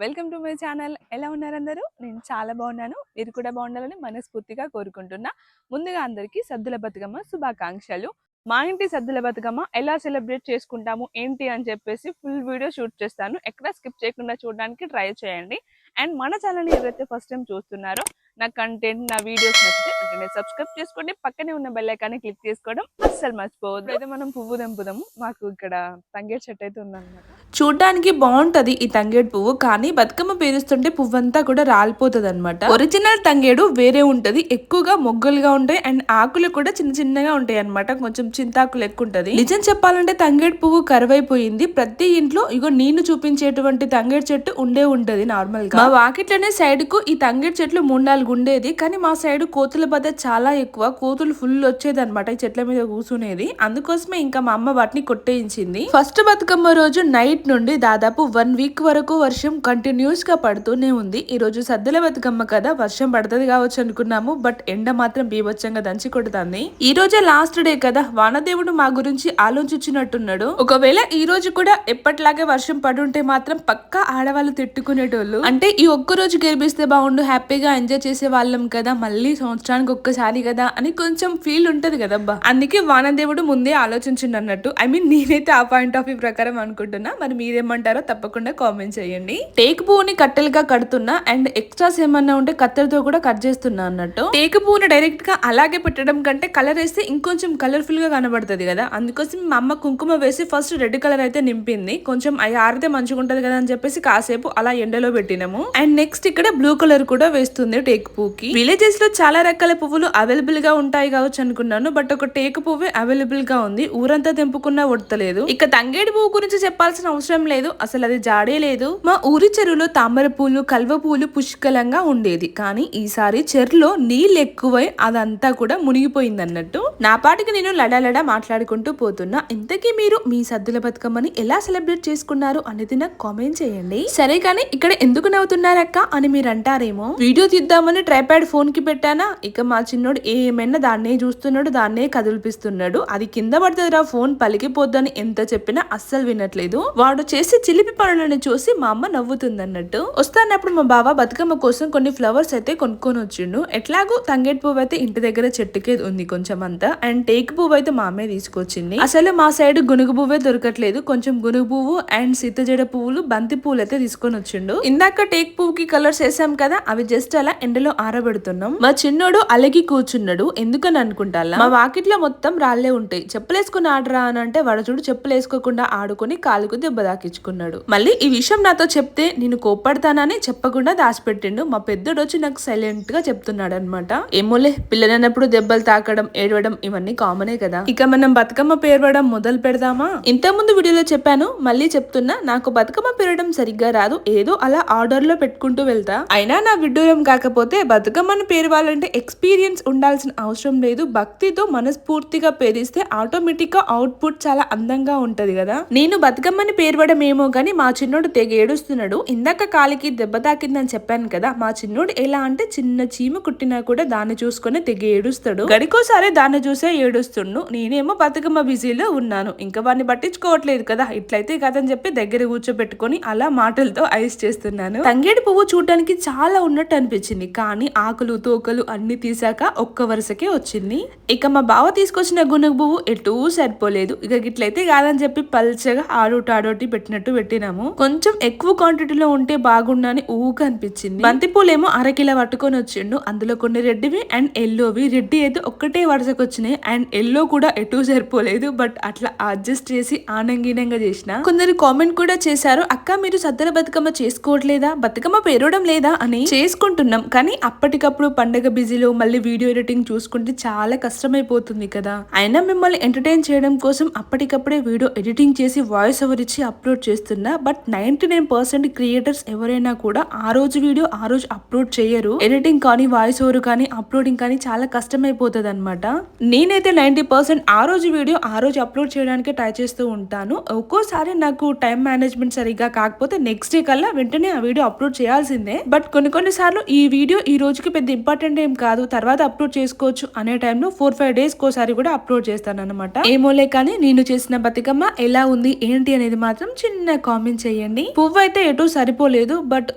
Welcome to my channel. ఎలా ఉన్నారు అందరూ? నేను చాలా బాగున్నాను. మీరు కూడా బాగుండాలని మనస్ఫూర్తిగా కోరుకుంటున్నా. ముందుగా అందరికీ సద్దుల బతుకమ్మ శుభాకాంక్షలు. మా ఇంటి సద్దుల బతుకమ్మ ఎలా సెలబ్రేట్ చేసుకుంటాము ఏంటి అని చెప్పేసి ఫుల్ వీడియో షూట్ చేస్తాను. ఎక్కడ స్కిప్ చేయకుండా చూడడానికి ట్రై చేయండి. అండ్ మన ఛానల్ని ఎవరైతే ఫస్ట్ టైం చూస్తున్నారో నా కంటెంట్ నా వీడియోస్ నచ్చితే వెంటనే సబ్స్క్రైబ్ చేసుకోండి. పక్కనే ఉన్న బెల్ ఐకాన్ని క్లిక్ చేసుకోవడం అస్సలు మర్చిపోవద్దు. అయితే మనం పువ్వు తెంపుదాము. మాకు ఇక్కడ తంగేడు చెట్టు అయితే ఉందన్నమాట. చూడ్డానికి బాగుంటది ఈ తంగేడు పువ్వు, కానీ బతుకమ్మ పేరుస్తుంటే పువ్వంతా కూడా రాలిపోతుంది అనమాట. ఒరిజినల్ తంగేడు వేరే ఉంటది, ఎక్కువగా మొగ్గలుగా ఉంటాయి అండ్ ఆకులు కూడా చిన్న చిన్నగా ఉంటాయి అనమాట. కొంచెం చింతాకులు ఎక్కువ ఉంటది. నిజం చెప్పాలంటే తంగేడు పువ్వు కరువైపోయింది. ప్రతి ఇంట్లో ఇగో నేను చూపించేటువంటి తంగేడు చెట్టు ఉంటది నార్మల్ గా. మా వాకిట్లోనే సైడ్ కు ఈ తంగేడు చెట్లు 3-4 ఉండేది, కానీ మా సైడ్ కోతుల బాధ చాలా ఎక్కువ. కోతులు ఫుల్ వచ్చేది అనమాట ఈ చెట్ల మీద కూర్చునేది. అందుకోసమే ఇంకా మా అమ్మ వాటిని కొట్టేయించింది. ఫస్ట్ బతుకమ్మ రోజు నైట్ నుండి దాదాపు 1 వీక్ వరకు వర్షం కంటిన్యూస్ గా పడుతూనే ఉంది. ఈ రోజు సద్దుల బతుకమ్మ కదా, వర్షం పడుతుంది కావచ్చు అనుకున్నాము, బట్ ఎండ మాత్రం బీభత్సంగా దంచి కొడుతుంది. ఈ రోజే లాస్ట్ డే కదా, వానదేవుడు మా గురించి ఆలోచించినట్టున్నాడు. ఒకవేళ ఈ రోజు కూడా ఎప్పటిలాగే వర్షం పడుంటే మాత్రం పక్కా ఆడవాళ్ళు తిట్టుకునేటోళ్ళు. అంటే ఈ ఒక్క రోజు గెలిపిస్తే బాగుండు, హ్యాపీగా ఎంజాయ్ చేసే వాళ్ళం కదా, మళ్ళీ సంవత్సరానికి ఒక్కసారి కదా అని కొంచెం ఫీల్ ఉంటది కదబ్బా. అందుకే వానదేవుడు ముందే ఆలోచించిండు అన్నట్టు. ఐ మీన్ నేనైతే ఆ పాయింట్ ఆఫ్ వ్యూ ప్రకారం అనుకుంటున్నా. మరి మీరేమంటారో తప్పకుండా కామెంట్ చేయండి. టేకు పువ్వుని కట్టెలుగా కడుతున్నా అండ్ ఎక్స్ట్రాస్ ఏమన్నా ఉంటే కత్తెరతో కూడా కట్ చేస్తున్నా అన్నట్టు. టేకు పువ్వుని డైరెక్ట్ గా అలాగే పెట్టడం కంటే కలర్ వేస్తే ఇంకొంచెం కలర్ఫుల్ గా కనబడుతుంది కదా, అందుకోసం మా అమ్మ కుంకుమ వేసి ఫస్ట్ రెడ్ కలర్ అయితే నింపింది. కొంచెం అవి ఆరితే మంచిగా ఉంటది కదా అని చెప్పేసి కాసేపు అలా ఎండలో పెట్టినాము. అండ్ నెక్స్ట్ ఇక్కడ బ్లూ కలర్ కూడా వేస్తుంది టేకు పువ్వుకి. విలేజెస్ లో చాలా రకాల పువ్వులు అవైలబుల్ గా ఉంటాయి కావచ్చు అనుకున్నాను, బట్ ఒక టేకు పువ్వే అవైలబుల్ గా ఉంది. ఊరంతా తెంపుకున్నా ఉడతలేదు. ఇక తంగేడు పువ్వు గురించి చెప్పాల్సిన అవసరం లేదు, అసలు అది జాడే లేదు. మా ఊరి చెరువులో తామర పూలు కల్వ పూలు పుష్కలంగా ఉండేది, కానీ ఈసారి చెరువులో నీళ్ళు ఎక్కువై అదంతా కూడా మునిగిపోయింది అన్నట్టు. నా పాటికి నేను లడాలడా మాట్లాడుకుంటూ పోతున్నా. ఇంతకీ మీరు మీ సద్దుల బతుకమ్మని ఎలా సెలబ్రేట్ చేసుకున్నారు అనేది నాకు కామెంట్ చేయండి. సరే కానీ ఇక్కడ ఎందుకు నవ్వుతున్నారక్క అని మీరు అంటారేమో. వీడియో తీద్దామని ట్రైపాడ్ ఫోన్ కి పెట్టానా, ఇక మా చిన్నోడు ఏమైనా దాన్నే చూస్తున్నాడు, దాన్నే కదిలిపిస్తున్నాడు. అది కింద పడుతుందిరా, ఫోన్ పలికిపోద్దని ఎంత చెప్పినా అస్సలు వినట్లేదు. వాడు చేసే చిలిపి పనులను చూసి మా అమ్మ నవ్వుతుంది అన్నట్టు. వస్తానప్పుడు మా బావ బతుకమ్మ కోసం కొన్ని ఫ్లవర్స్ అయితే కొనుక్కొని వచ్చిండు. ఎట్లాగో తంగేడు పువ్వు అయితే ఇంటి దగ్గర చెట్టుకే ఉంది కొంచెం అంతా, అండ్ టేకు పువ్వు అయితే మా అమ్మే తీసుకొచ్చింది. అసలు మా సైడ్ గునుగు పువ్వే దొరకట్లేదు, కొంచెం గునుగు పువ్వు అండ్ సీతజడ పువ్వులు బంతి పువ్వులు అయితే తీసుకొని వచ్చిండు. ఇందాక టేకు పువ్వుకి కలర్స్ వేసాం కదా, అవి జస్ట్ అలా ఎండలో ఆరబెడుతున్నాం. మా చిన్నోడు అలగి కూర్చున్నాడు. ఎందుకని అనుకుంటా, మా వాకిట్లో మొత్తం రాళ్లే ఉంటాయి, చెప్పులేసుకుని ఆడరా అని అంటే వాడు చూడు చెప్పులు వేసుకోకుండా ఆడుకుని కాలుకు దెబ్బ దాకించుకున్నాడు. మళ్ళీ ఈ విషయం నాతో చెప్తే నేను కోప్పడతానని చెప్పకుండా దాచిపెట్టిండు. మా పెద్దోడు వచ్చి నాకు సైలెంట్ గా చెప్తున్నాడు అనమాట. ఏమోలే, పిల్లలన్నప్పుడు దెబ్బలు తాకడం ఏడవడం ఇవన్నీ కామనే కదా. ఇక మనం బతుకమ్మ పేరవడం మొదలు పెడదామా? ఇంత ముందు వీడియోలో చెప్పాను, మళ్ళీ చెప్తున్నా, నాకు బతుకమ్మ పేరడం సరిగ్గా రాదు, ఏదో అలా ఆర్డర్ లో పెట్టుకుంటూ వెళ్తా. అయినా నా విడ్డూరం కాకపోతే బతుకమ్మను పేరవాలంటే ఎక్స్పీరియన్స్ ఉండాల్సిన అవసరం లేదు. భక్తితో మనస్ఫూర్తిగా పేరిస్తే ఆటోమేటిక్ గా అవుట్పుట్ చాలా అందంగా ఉంటది కదా. నేను బతుకమ్మని పేరవడం ఏమో గానీ మా చిన్నోడు తెగ ఏడుస్తున్నాడు. ఇందాక కాలికి దెబ్బ తాకిందని చెప్పాను కదా, మా చిన్నోడు ఎలా అంటే చిన్న చీమ కుట్టినా కూడా దాన్ని చూసుకుని తెగ ఏడుస్తాడు. గడికోసారి దాన్ని చూసే ఏడుస్తుండు. నేనేమో బతుకమ్మ బిజీలో ఉన్నాను, ఇంకా వాడిని పట్టించుకోవట్లేదు కదా. ఇట్లయితే కదని చెప్పి దగ్గర కూర్చోబెట్టుకుని అలా మాటలతో ఐస్ చేస్తున్నాను. తంగేడు పువ్వు చూడటానికి చాలా ఉన్నట్టు అనిపించింది, కానీ ఆకులు తోకలు అన్ని తీసాక ఒక్క వరుసకే వచ్చింది. ఇక మా బావ తీసుకొచ్చిన గునుగు పువ్వు ఎటూ సరిపోలేదు. ఇక గిట్లయితే కాదని చెప్పి పల్చగా ఆడోటి పెట్టినట్టు పెట్టినాము. కొంచెం ఎక్కువ క్వాంటిటీలో ఉంటే బాగుండని ఊగా అనిపించింది. బంతిపూలేమో అరకిలో పట్టుకొని వచ్చిండు. అందులో కొన్ని రెడ్డివి అండ్ ఎల్లోవి. రెడ్డి అయితే ఒక్కటే వరుసకు వచ్చినాయి అండ్ ఎల్లో కూడా ఎటూ సరిపోలేదు, బట్ అట్లా అడ్జస్ట్ చేసి ఆనంగీనంగా చేసిన. కొందరు కామెంట్ కూడా చేశారు, అక్క మీరు సద్దల బతుకమ్మ చేసుకోవట్లేదా, బతుకమ్మ పేరవడం లేదా అని. చేసుకుంటున్నాం, కానీ అప్పటికప్పుడు పండగ బిజీలో మళ్ళీ వీడియో ఎడిటింగ్ చూసుకుంటే చాలా కష్టమైపోతుంది కదా. అయినా మిమ్మల్ని ఎంటర్టైన్ చేయడం కోసం అప్పటికప్పుడే వీడియో ఎడిటింగ్ చేసి వాయిస్ ఓవర్ ఇచ్చి అప్లోడ్ చేస్తున్నా. బట్ 99% క్రియేటర్స్ ఎవరైనా కూడా ఆ రోజు వీడియో ఆ రోజు అప్లోడ్ చేయరు. ఎడిటింగ్ కానీ వాయిస్ ఓవర్ కానీ అప్లోడింగ్ కానీ చాలా కష్టమైపోతుంది అనమాట. నేనైతే 90% ఆ రోజు వీడియో ఆ రోజు అప్లోడ్ చేయడానికి ట్రై చేస్తూ ఉంటాను. ఒక్కోసారి నాకు టైం మేనేజ్మెంట్ సరిగ్గా కాకపోతే నెక్స్ట్ డే కల్లా వెంటనే ఆ వీడియో అప్లోడ్ చేయాల్సిందే. బట్ కొన్ని సార్లు ఈ వీడియో ఈ రోజుకి పెద్ద ఇంపార్టెంట్ ఏం కాదు, తర్వాత అప్లోడ్ చేసుకోవచ్చు అనే టైంలో 4-5 డేస్ కోసారి కూడా అప్లోడ్ చేస్తాను అనమాట. ఏమోలే కానీ నేను చేసిన బతుకమ్మ ఎలా ఉంది ఏంటి అనేది మాత్రం చిన్న కామెంట్ చేయండి. పువ్వు అయితే ఎటు సరిపోలేదు, బట్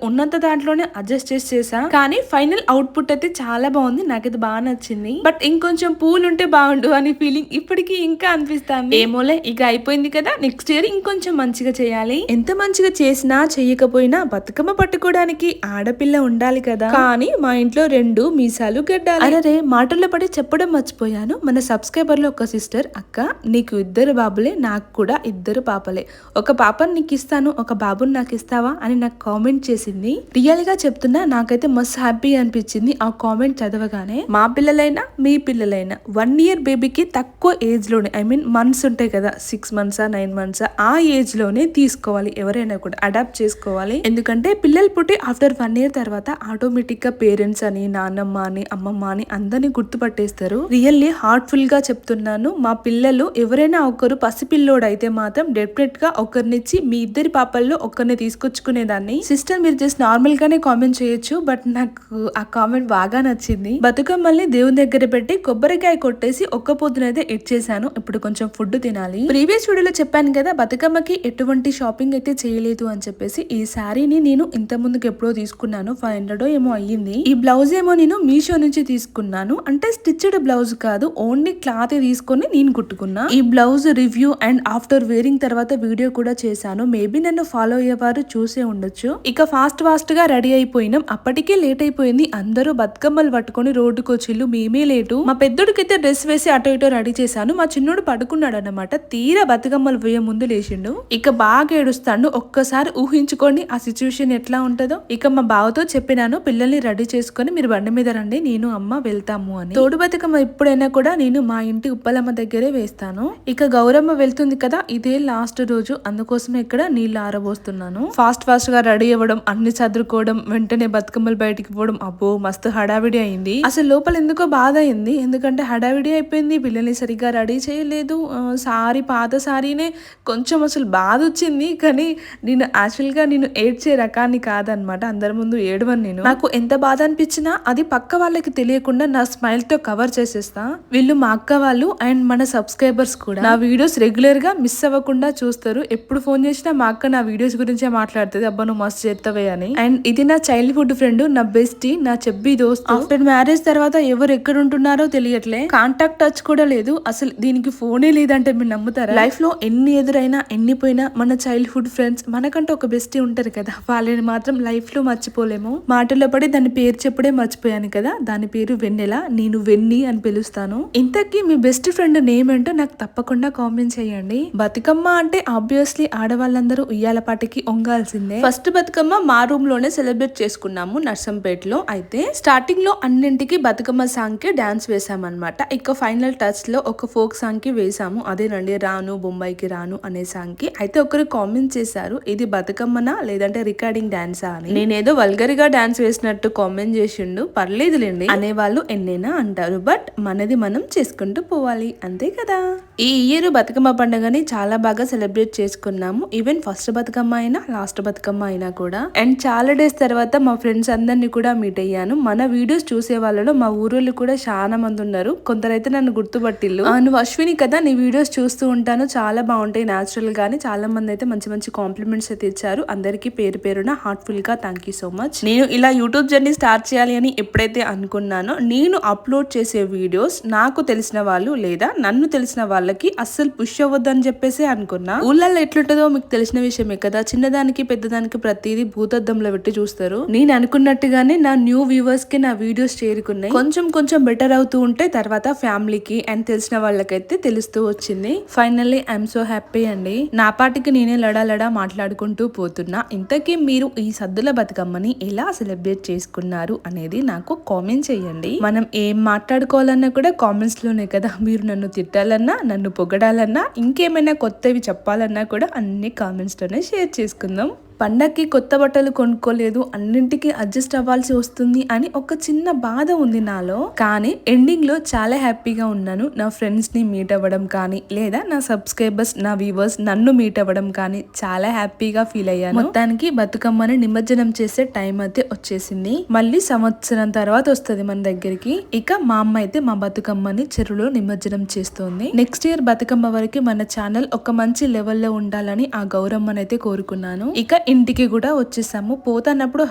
ఉన్నంత దాంట్లోనే అడ్జస్ట్ చేసా. కానీ ఫైనల్ అవుట్పుట్ అయితే చాలా బాగుంది, నాకైతే బాగా నచ్చింది. బట్ ఇంకొంచెం పూలు ఉంటే బాగుండు అని ఫీలింగ్ ఇప్పటికీ ఇంకా అనిపిస్తుంది. ఏమోలే, ఇక అయిపోయింది కదా, నెక్స్ట్ ఇయర్ ఇంకొంచెం మంచిగా చేయాలి. ఎంత మంచిగా చేసినా చేయకపోయినా బతుకమ్మ పట్టుకోవడానికి ఆడపిల్ల ఉండాలి కదా. కానీ మా ఇంట్లో 2 మీసాలు గడ్డాలి. అరే మాటల్లో పడి చెప్పడం మర్చిపోయాను. మన సబ్స్క్రైబర్ లో ఒక సిస్టర్, అక్క నీకు 2 బాబులే, నాకు కూడా 2 పాపలే, ఒక పాపని నీకు ఇస్తాను, ఒక బాబుని నాకు ఇస్తావా అని నాకు కామెంట్ చేసింది. రియల్ గా చెప్తున్నా, నాకైతే మస్తు హ్యాపీ అనిపించింది ఆ కామెంట్ చదవగానే. మా పిల్లలైనా మీ పిల్లలైనా 1 ఇయర్ బేబీకి తక్కువ ఏజ్ లోనే, ఐ మీన్ మంత్స్ ఉంటాయి కదా, 6 months 9 months ఆ ఏజ్ లోనే తీసుకోవాలి, ఎవరైనా కూడా అడాప్ట్ చేసుకోవాలి. ఎందుకంటే పిల్లలు పుట్టి ఆఫ్టర్ 1 year తర్వాత ఆటోమేటిక్ గా పేరెంట్స్ అని, నాన్నమ్మ అని, అమ్మమ్మ అని అందరినీ గుర్తుపట్టేస్తారు. రియల్లీ హార్ట్ఫుల్ గా చెప్తున్నాను. మా పిల్లలు ఎవరైనా ఒకరు పసిపిల్లోడు అయితే మాత్రం డెఫినెట్ గా ఒకరినిచ్చి మీ 2 పాపల్లో ఒకరిని తీసుకొచ్చుకునేదాన్ని. సిస్టర్ మీరు జస్ట్ నార్మల్ గానే కామెంట్ చేయొచ్చు, బట్ నాకు ఆ కామెంట్ బాగా నచ్చింది. బతుకమ్మల్ని దేవుని దగ్గర పెట్టి కొబ్బరికాయ కొట్టేసి ఒక్క పొద్దునైతే ఇచ్చేసాను. ఇప్పుడు కొంచెం ఫుడ్ తినాలి. ప్రీవియస్ వీడియోలో చెప్పాను కదా బతుకమ్మకి ఎటువంటి షాపింగ్ అయితే చేయలేదు అని చెప్పేసి. ఈ శారీని నేను ఇంత ముందుకు ఎప్పుడో తీసుకున్నాను, 500 ఏమో అయ్యింది. ఈ బ్లౌజ్ ఏమో నేను మీషో నుంచి తీసుకున్నాను, అంటే స్టిచ్డ్ బ్లౌజ్ కాదు, ఓన్లీ క్లాత్ తీసుకొని నేను కుట్టుకున్నా. ఈ blouse review and after wearing తర్వాత వీడియో కూడా చేశాను, మేబీ నన్ను ఫాలో అయ్యేవారు చూసే ఉండొచ్చు. ఇక ఫాస్ట్ గా రెడీ అయిపోయినాం. అప్పటికే లేట్ అయిపోయింది, అందరూ బతుకమ్మలు పట్టుకొని రోడ్డుకు వచ్చిళ్ళు, మేమే లేటు. మా పెద్దోడికైతే డ్రెస్ వేసి అటో ఇటో రెడీ చేశాను, మా చిన్నోడు పడుకున్నాడు అన్నమాట. తీరా బతుకమ్మలు వేయ ముందు లేచిండు, ఇక బాగా ఏడుస్తాడు. ఒక్కసారి ఊహించుకోండి ఆ సిచ్యువేషన్ ఎట్లా ఉంటుందో. ఇక మా బావతో చెప్పినాను, పిల్లల్ని రెడీ చేసుకొని మీరు బండి మీద రండి, నేను అమ్మ వెళ్తాము అని. తోడు బతుకమ్మ ఎప్పుడైనా కూడా నేను మా ఇంటి ఉప్పలమ్మ దగ్గరే వేస్తాను. ఇక గౌరమ్మ వెళ్తుంది కదా, ఇదే లాస్ట్ రోజు, అందుకోసమే ఇక్కడ నీళ్లు ఆరబోస్తున్నాను. ఫాస్ట్ గా రెడీ అవ్వడం, అన్ని చదువుకోవడం, వెంటనే బతుకమ్మలు బయటికి పోవడం, అబ్బో మస్తు హడావిడి అయింది. అసలు లోపల ఎందుకో బాధ అయింది, ఎందుకంటే హడావిడి అయిపోయింది, పిల్లల్ని సరిగ్గా రెడీ చేయలేదు. సారీ పాత సారీనే కొంచెం అసలు బాధ వచ్చింది. కానీ నేను యాక్చువల్ గా నేను ఏడ్చే రకాన్ని కాదనమాట, అందరి ముందు ఏడవను నేను. నాకు ఎంత బాధ అనిపించినా అది పక్క వాళ్ళకి తెలియకుండా నా స్మైల్ తో కవర్ చేసేస్తా. వీళ్ళు మా అక్క వాళ్ళు అండ్ మన సబ్స్క్రైబర్స్ కూడా నా వీడియోస్ రెగ్యులర్ గా మిస్ అవ్వకుండా చూస్తారు. ఎప్పుడు ఫోన్ చేసినా మా అక్క నా వీడియోస్ గురించే మాట్లాడుతుంది, అబ్బా నువ్వు మస్తు చేస్తావే అని. అండ్ ఇది నా చైల్డ్హుడ్ ఫ్రెండ్, నా బెస్టీ, నా చెబ్బి దోస్త్. ఆఫ్టర్ మ్యారేజ్ తర్వాత ఎవరు ఎక్కడ ఉంటున్నారో తెలియట్లే, కాంటాక్ట్ టచ్ కూడా లేదు, అసలు దీనికి ఫోనే లేదంటే మీరు నమ్ముతారా? లైఫ్ లో ఎన్ని ఎదురైనా ఎన్ని పోయినా మన చైల్డ్హుడ్ ఫ్రెండ్స్ మనకంటే ఒక బెస్టీ ఉంటారు కదా, వాళ్ళని మాత్రం లైఫ్ లో మర్చిపోలేము. మాటల్లో పడి దాని పేరు చెప్పుడే మర్చిపోయాను కదా, దాని పేరు వెన్నెల, నేను వెన్ని అని పిలుస్తాను. ఇంతకీ మీ బెస్ట్ ఫ్రెండ్ నేమ్ ఏంటో నాకు తప్పకుండా కామెంట్ చేయండి. బతుకమ్మ అంటే ఆబ్వియస్లీ ఆడవాళ్ళందరూ ఉయ్యాల పాటికి ఒంగాల్సిందే. ఫస్ట్ బతుకమ్మ మా రూమ్ లోనే సెలబ్రేట్ చేసుకున్నాము నర్సంపేటలో. అయితే స్టార్టింగ్ లో అన్నింటికి బతుకమ్మ సాంగ్ కి డాన్స్ వేసామన్నమాట. ఇక ఫైనల్ టచ్ లో ఒక ఫోక్ సాంగ్ కి వేసాము, అదేనండి రాను బొంబాయికి రాను అనే సాంగ్ కి. అయితే ఒకరు కామెంట్ చేశారు, ఇది బతుకమ్మనా లేదంటే రికార్డింగ్ డాన్సా అని. నేనేదో వల్గర్ గా డాన్స్ వేసినట్టు కామెంట్ చేసిండు, పర్లేదులేండి అనేవాళ్ళు ఎన్నైనా అంటారు, బట్ మనది మనం చేసుకుంటూ పోవాలి అంతే కదా. ఈ ఇయర్ బతుకమ్మ పండుగని చాలా బాగా సెలబ్రేట్ చేసుకున్నాము. ఈవెన్ ఫస్ట్ బతుకమ్మ అయినా లాస్ట్ బతుకమ్మ అయినా కూడా. అండ్ చాలా డేస్ తర్వాత మా ఫ్రెండ్స్ అందరినీ కూడా మీట్ అయ్యాను. మన వీడియోస్ చూసే వాళ్ళలో మా ఊరోళ్ళు కూడా చాలా మంది ఉన్నారు, కొందరైతే నన్ను గుర్తుపట్టిల్లు. నువ్వు అశ్విని కదా, నీ వీడియోస్ చూస్తూ ఉంటాను, చాలా బాగుంటాయి న్యాచురల్ గానీ. చాలా మంది అయితే మంచి మంచి కాంప్లిమెంట్స్ అయితే ఇచ్చారు, అందరికీ పేరు పేరున హార్ట్ఫుల్ గా థ్యాంక్ యూ సో మచ్. నేను ఇలా యూట్యూబ్ జర్నీ స్టార్ట్ చేయాలి అని ఎప్పుడైతే అనుకున్నానో, నేను అప్లోడ్ చేసే వీడియోస్ నాకు తెలిసిన వాళ్ళు లేదా నన్ను తెలిసిన వాళ్ళకి అస్సలు పుష్ అవ్వద్దని చెప్పేసి అనుకున్నా. ఊళ్ళల్లో ఎట్లుంటుందో మీకు తెలిసిన విషయమే కదా, చిన్నదానికి పెద్దదానికి ప్రతిదీ భూతద్దంలో పెట్టి చూస్తారు. నేను అనుకున్నట్టుగానే నా న్యూ వ్యూవర్స్ కి నా వీడియోస్ చేరుకున్నాయి. కొంచెం కొంచెం బెటర్ అవుతూ ఉంటే తర్వాత ఫ్యామిలీకి అండ్ తెలిసిన వాళ్ళకైతే తెలుస్తూ వచ్చింది. ఫైనల్లీ ఐఎమ్ సో హ్యాపీ అండి. నా పాటికి నేనే లడా మాట్లాడుకుంటూ పోతున్నా. ఇంతకీ మీరు ఈ సద్దుల బతుకమ్మని ఎలా సెలబ్రేట్ చేసుకున్నారు అనేది నాకు కామెంట్ చేయండి. మనం ఏం మాట్లాడుకోవాలన్నా కూడా కామెంట్స్ లోనే కదా. మీరు నన్ను తిట్టాలన్నా, నన్ను పొగడాలన్నా, ఇంకేమైనా కొత్తవి చెప్పాలన్నా కూడా అన్ని కామెంట్స్ లోనే షేర్ చేసుకుందాం. పండక్కి కొత్త బట్టలు కొనుక్కోలేదు, అన్నింటికి అడ్జస్ట్ అవ్వాల్సి వస్తుంది అని ఒక చిన్న బాధ ఉంది నాలో. కానీ ఎండింగ్ లో చాలా హ్యాపీగా ఉన్నాను. నా ఫ్రెండ్స్ ని మీట్ అవ్వడం కానీ లేదా నా సబ్స్క్రైబర్స్ నా వ్యూవర్స్ నన్ను మీట్ అవ్వడం కానీ చాలా హ్యాపీగా ఫీల్ అయ్యాను. మొత్తానికి బతుకమ్మని నిమజ్జనం చేసే టైం అయితే వచ్చేసింది. మళ్ళీ సంవత్సరం తర్వాత వస్తుంది మన దగ్గరికి. ఇక మా అమ్మ అయితే మా బతుకమ్మని చెరువులో నిమజ్జనం చేస్తోంది. నెక్స్ట్ ఇయర్ బతుకమ్మ వరకు మన ఛానల్ ఒక మంచి లెవెల్లో ఉండాలని ఆ గౌరమ్మనైతే కోరుకున్నాను. ఇక ఇంటికి కూడా వచ్చేసాము. పోతున్నప్పుడు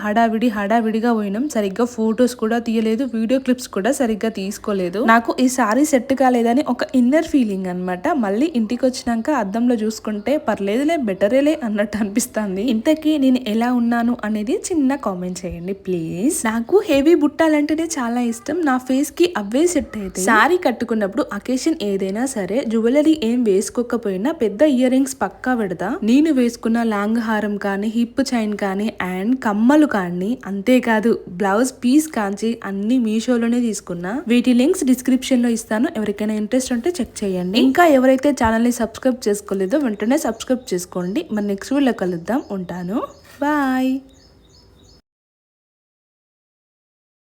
హడావిడిగా పోయినాం. సరిగ్గా ఫొటోస్ కూడా తీయలేదు, వీడియో క్లిప్స్ కూడా సరిగ్గా తీసుకోలేదు. నాకు ఈ సారీ సెట్ కాలేదని ఒక ఇన్నర్ ఫీలింగ్ అన్నమాట. మళ్ళీ ఇంటికి వచ్చినాక అద్దంలో చూసుకుంటే పర్లేదులే, బెటరేలే అన్నట్టు అనిపిస్తుంది. ఇంతకీ నేను ఎలా ఉన్నాను అనేది చిన్న కామెంట్ చేయండి ప్లీజ్. నాకు హెవీ బుట్టాలంటేనే చాలా ఇష్టం. నా ఫేస్ కి అవే సెట్ అయితే. సారీ కట్టుకున్నప్పుడు అకేషన్ ఏదైనా సరే జ్యువెలరీ ఏం వేసుకోకపోయినా పెద్ద ఇయర్ రింగ్స్ పక్కా పెడతా. నేను వేసుకున్న లాంగ్ హారం కానీ, హిప్ చైన్ కానీ అండ్ కమ్మలు కానీ, అంతేకాదు బ్లౌజ్ పీస్ కాంచి అన్ని మీషోలోనే తీసుకున్నా. వీటి లింక్స్ డిస్క్రిప్షన్ లో ఇస్తాను, ఎవరికైనా ఇంట్రెస్ట్ ఉంటే చెక్ చేయండి. ఇంకా ఎవరైతే ఛానల్ ని సబ్స్క్రైబ్ చేసుకోలేదో వెంటనే సబ్స్క్రైబ్ చేసుకోండి. మరి నెక్స్ట్ వీడియోలో కలుద్దాం. ఉంటాను, బాయ్.